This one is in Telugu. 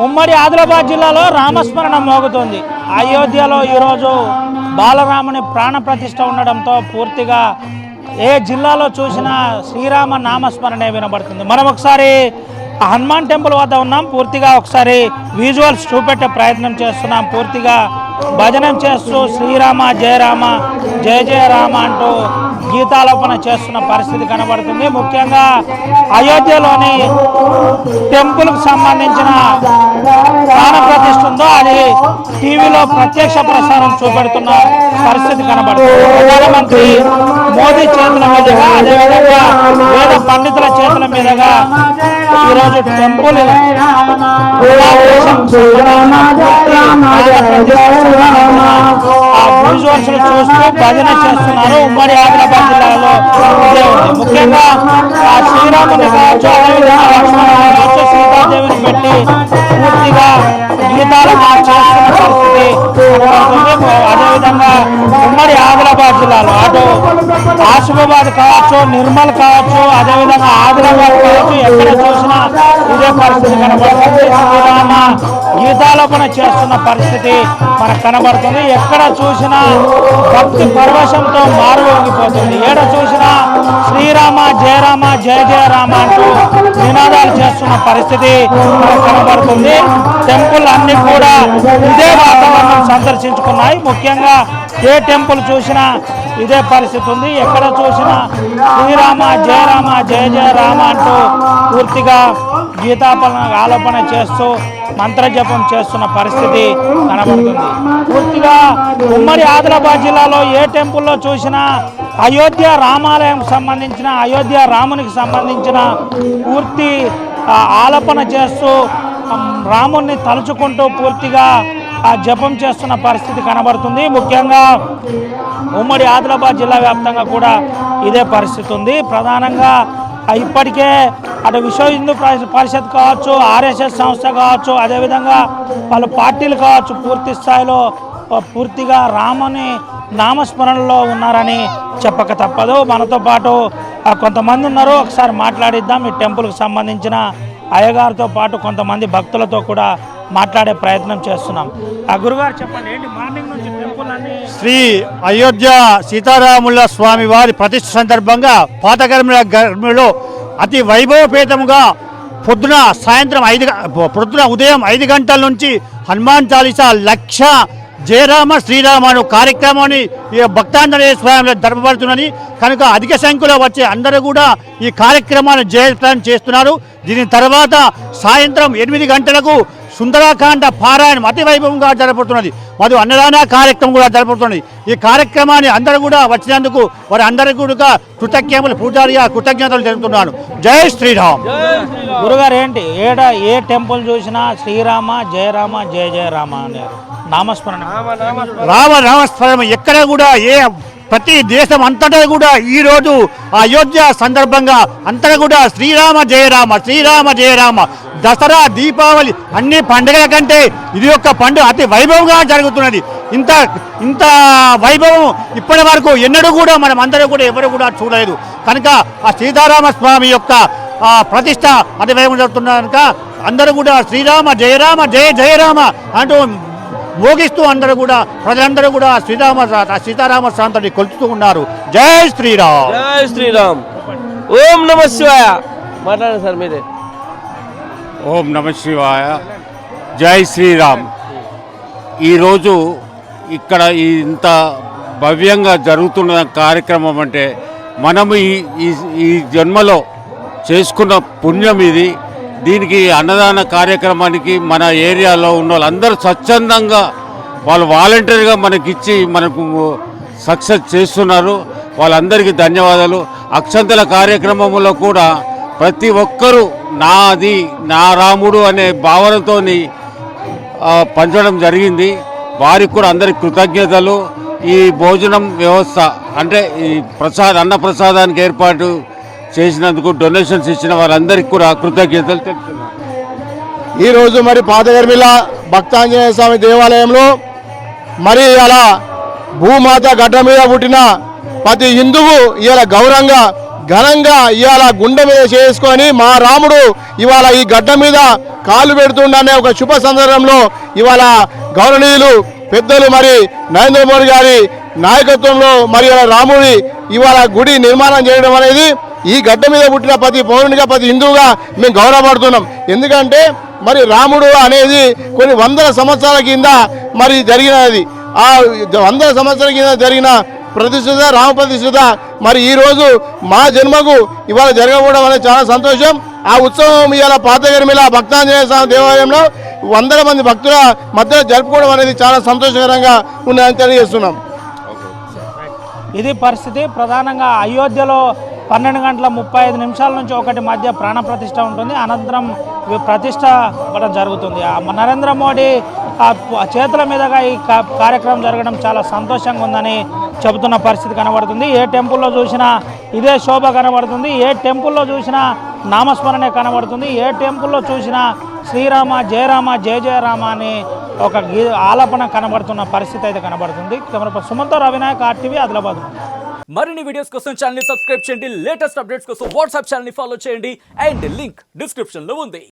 ఉమ్మడి ఆదిలాబాద్ జిల్లాలో రామస్మరణ మోగుతోంది. అయోధ్యలో ఈరోజు బాలరాముని ప్రాణ ప్రతిష్ఠ ఉండడంతో పూర్తిగా ఏ జిల్లాలో చూసినా శ్రీరామ నామస్మరణే వినబడుతుంది. మనం ఒకసారి హనుమాన్ టెంపుల్ వద్ద ఉన్నాం. పూర్తిగా ఒకసారి విజువల్స్ చూపెట్టే ప్రయత్నం చేస్తున్నాం. పూర్తిగా భజనం చేస్తూ శ్రీరామ జయ రామ జయ జయ రామ అంటూ గీతాలోపన చేస్తున్న పరిస్థితి కనబడుతుంది. ముఖ్యంగా అయోధ్యలోని టెంపుల్కి సంబంధించిన ప్రాణ ప్రతిష్ఠ ఉందో అది టీవీలో ప్రత్యక్ష ప్రసారం చూపెడుతున్న పరిస్థితి కనబడుతుంది. ప్రధానమంత్రి మోదీ చేతుల మీదుగా, అదేవిధంగా వేద పండితుల చేతుల మీదుగా ఈరోజు టెంపుల్ విజువల్స్ చూస్తూ భజన చేస్తున్నారు. ఉమ్మడి ఆదిలాబాద్ జిల్లాలో ఇదే ఉంది. ముఖ్యంగా శ్రీరాముని కావచ్చు, అదేవిధంగా లక్ష్మణుని కావచ్చు, సీతాదేవిని పెట్టి పూర్తిగా గీతాలు చేస్తున్న పరిస్థితి కనబడుతుంది. అదేవిధంగా ఉమ్మడి ఆదిలాబాద్ జిల్లాలో అటు ఆసిఫాబాద్ కావచ్చు, నిర్మల్ కావచ్చు, అదేవిధంగా ఆదిలాబాద్ కావచ్చు, ఎక్కడ చూసినా ఇదే పరిస్థితి కనబడుతుంది. శ్రీరామ గీతాలోపన చేస్తున్న పరిస్థితి మనకు కనబడుతుంది. ఎక్కడ చూసినా భక్తి పరవశంతో మారుమోగిపోతుంది. ఏడ చూసినా శ్రీరామ జయరామ జయ జయ రామ అంటూ నినాదాలు చేస్తున్న పరిస్థితి మనకు కనబడుతుంది. టెంపుల్ అన్ని కూడా ఇదే వాతావరణం సందర్శించుకున్నాయి. ముఖ్యంగా ఏ టెంపుల్ చూసినా ఇదే పరిస్థితి ఉంది. ఎక్కడ చూసినా శ్రీరామ జయరామ జయ జయ రామ అంటూ పూర్తిగా ఆలోపన చేస్తూ మంత్రజపం చేస్తున్న పరిస్థితి కనబడుతుంది. పూర్తిగా ఉమ్మడి ఆదిలాబాద్ జిల్లాలో ఏ టెంపుల్లో చూసినా అయోధ్య రామాలయం సంబంధించిన, అయోధ్య రామునికి సంబంధించిన పూర్తి ఆలోపన చేస్తూ రాముణ్ణి తలుచుకుంటూ పూర్తిగా జపం చేస్తున్న పరిస్థితి కనబడుతుంది. ముఖ్యంగా ఉమ్మడి ఆదిలాబాద్ జిల్లా వ్యాప్తంగా కూడా ఇదే పరిస్థితి ఉంది. ప్రధానంగా ఇప్పటికే అటు విశ్వ హిందూ పరిషత్ కావచ్చు, ఆర్ఎస్ఎస్ సంస్థ కావచ్చు, అదేవిధంగా వాళ్ళ పార్టీలు కావచ్చు, పూర్తి స్థాయిలో పూర్తిగా రాముని నామస్మరణలో ఉన్నారని చెప్పక తప్పదు. మనతో పాటు కొంతమంది ఉన్నారు, ఒకసారి మాట్లాడిద్దాం. ఈ టెంపుల్కి సంబంధించిన అయ్యగారితో పాటు కొంతమంది భక్తులతో కూడా మాట్లాడే ప్రయత్నం చేస్తున్నాం. గురుగారు చెప్పండి, ఏంటి మార్నింగ్ నుంచి టెంపుల్ అన్ని శ్రీ అయోధ్య సీతారాముల స్వామి వారి ప్రతిష్ఠ సందర్భంగా పాతగర్మిలో అతి వైభవపేతముగా పొద్దున ఉదయం 5 గంటల నుంచి హనుమాన్ చాలీసా లక్ష జయరామ శ్రీరామ అను కార్యక్రమాన్ని భక్తాంజనేయ స్వామిలో జరపబడుతున్నది కనుక అధిక సంఖ్యలో వచ్చే అందరూ కూడా ఈ కార్యక్రమాన్ని జయప్రదం చేస్తున్నారు. దీని తర్వాత సాయంత్రం 8 గంటలకు సుందరాకాండ పారాయణం అతి వైభవంగా జరపబడుతున్నది. మరియు అన్నదాన కార్యక్రమం కూడా జరపబడుతున్నది. ఈ కార్యక్రమాన్ని అందరూ కూడా వచ్చినందుకు వారి అందరికీ కూడా కృతజ్ఞతలు పూజారిగా కృతజ్ఞతలు జరుగుతున్నాను. జై శ్రీరామ్. గురుగారు ఏంటి ఏ టెంపుల్ చూసినా శ్రీరామ జయరామ జయ జయ రామ అనే నామస్మరణ, రామస్మరణ ఎక్కడ కూడా ప్రతి దేశం అంతటా కూడా ఈరోజు అయోధ్య సందర్భంగా అంతటా కూడా శ్రీరామ జయరామ శ్రీరామ జయరామ. దసరా దీపావళి అన్ని పండుగల కంటే ఇది యొక్క పండుగ అతి వైభవంగా జరుగుతున్నది. ఇంత వైభవం ఇప్పటి వరకు ఎన్నడూ కూడా మనం అందరూ కూడా ఎవరు కూడా చూడలేదు కనుక ఆ సీతారామ స్వామి యొక్క ప్రతిష్ట అతి వైభవం జరుగుతున్న కనుక అందరూ కూడా శ్రీరామ జయరామ జయ జయరామ అంటూ మోగిస్తూ అందరూ కూడా ప్రజలందరూ కూడా సీతారామ స్వామిని కొలుస్తూ ఉన్నారు. జై శ్రీరామ్. జై శ్రీరామ్. ఓం నమ శివాయ. మాట్లాడండి సార్ మీరే. ఓం నమ శివాయ. జై శ్రీరామ్. ఈరోజు ఇక్కడ ఇంత భవ్యంగా జరుగుతున్న కార్యక్రమం అంటే మనము ఈ జన్మలో చేసుకున్న పుణ్యం ఇది. దీనికి అన్నదాన కార్యక్రమానికి మన ఏరియాలో ఉన్న వాళ్ళందరూ స్వచ్ఛందంగా వాళ్ళు వాలంటీర్గా మనకిచ్చి మనకు సక్సెస్ చేస్తున్నారు. వాళ్ళందరికీ ధన్యవాదాలు. అక్షంతల కార్యక్రమంలో కూడా ప్రతి ఒక్కరూ నాది నా రాముడు అనే భావనతో పంచడం జరిగింది. వారికి కూడా అందరికి కృతజ్ఞతలు. ఈ భోజనం వ్యవస్థ అంటే ఈ అన్న ప్రసాదానికి ఏర్పాటు చేసినందుకు డొనేషన్స్ ఇచ్చిన వారందరికీ కూడా కృతజ్ఞతలు తెలుపుతున్నాను. ఈరోజు మరి పాతగర్మిల భక్తాంజనేయ స్వామి దేవాలయంలో మరి అలా భూమాత గడ్డ మీద పుట్టిన ప్రతి హిందువు ఇలా గౌరవంగా ఘనంగా ఇవాళ గుండె మీద చేసుకొని మా రాముడు ఇవాళ ఈ గడ్డ మీద కాలు పెడుతుండనే ఒక శుభ సందర్భంలో ఇవాళ గౌరవనీయులు పెద్దలు మరి నరేంద్ర మోడీ గారి నాయకత్వంలో మరి రాముడి ఇవాళ గుడి నిర్మాణం చేయడం అనేది ఈ గడ్డ మీద పుట్టిన ప్రతి పౌరునిగా ప్రతి హిందువుగా మేము గౌరవపడుతున్నాం. ఎందుకంటే మరి రాముడు అనేది కొన్ని వందల సంవత్సరాల కింద మరి జరిగినది. ఆ వందల సంవత్సరాల కింద జరిగిన ప్రతిష్ఠిత రామ ప్రతిష్ఠిత మరి ఈరోజు మా జన్మకు ఇవాళ జరగకపోవడం అనేది చాలా సంతోషం. ఆ ఉత్సవం ఇవాళ పాతగరిమిల భక్తాంజనేయ స్వామి దేవాలయంలో వందల మంది భక్తుల మధ్యలో జరుపుకోవడం అనేది చాలా సంతోషకరంగా ఉన్నదని తెలియజేస్తున్నాం. ఇది పరిస్థితి. ప్రధానంగా అయోధ్యలో 12:35 నుంచి 1 మధ్య ప్రాణ ప్రతిష్ఠ ఉంటుంది. అనంతరం ప్రతిష్ట కూడా జరుగుతుంది. నరేంద్ర మోడీ చేతుల మీదుగా ఈ కార్యక్రమం జరగడం చాలా సంతోషంగా ఉందని చెబుతున్న పరిస్థితి కనబడుతుంది. ఏ టెంపుల్లో చూసినా ఇదే శోభ కనబడుతుంది. ఏ టెంపుల్లో చూసినా నామస్మరణే కనబడుతుంది. ఏ టెంపుల్లో చూసినా శ్రీరామ జయరామ జయ జయరామ అని ఒక ఆలాపన కనబడుతున్న పరిస్థితి అయితే కనబడుతుంది. కెమెరా సుమంతో రవినాయక్, RTV, ఆదిలాబాద్. మరిన్ని వీడియోస్ కోసం ఛానల్ ని సబ్స్క్రైబ్ చేయండి. లేటెస్ట్ అప్డేట్స్ కోసం వాట్సాప్ ఛానల్ ని ఫాలో చేయండి. అండ్ లింక్ డిస్క్రిప్షన్ లో ఉంది.